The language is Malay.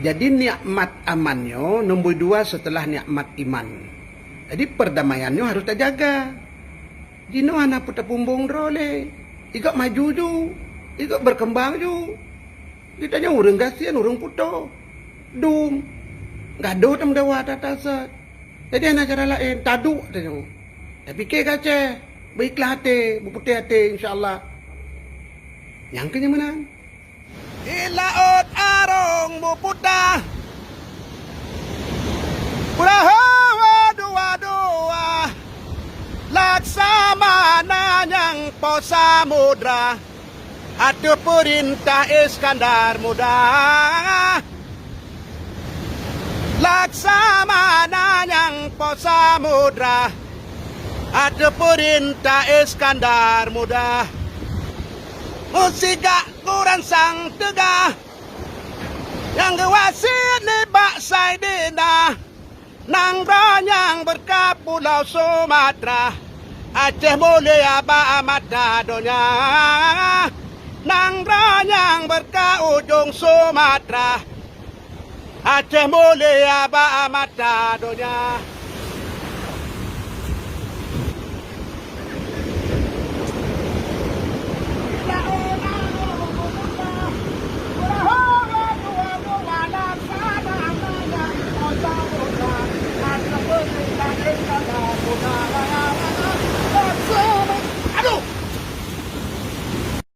Jadi nikmat amannya nombor 2 setelah nikmat iman. Jadi perdamaiannya harus terjaga. Dino anak putar pumbung role. Ikut maju ju. Ikut berkembang ju. Kita nya urang gasian urang puto. Dum. Gaduh tam dawa tatasat. Jadi anak cara lain taduk tanya. Tapi ke kace. Baiklah hati, berputih hati insya-Allah. Yang kenya menang. Ilaut arong buputah. Urahawa dua-dua. Laksamana yang posamudra. Atu perintah Iskandar Muda. Laksamana yang posamudra. Atu perintah Iskandar Muda. Musika kurang sang tegah. Yang gewasit ni bak Saidina. Nang ranyang berkah Pulau Sumatera. Aceh mulia ba mata donya. Nang ranyang berkah ujung Sumatera. Aceh mulia ba mata donya.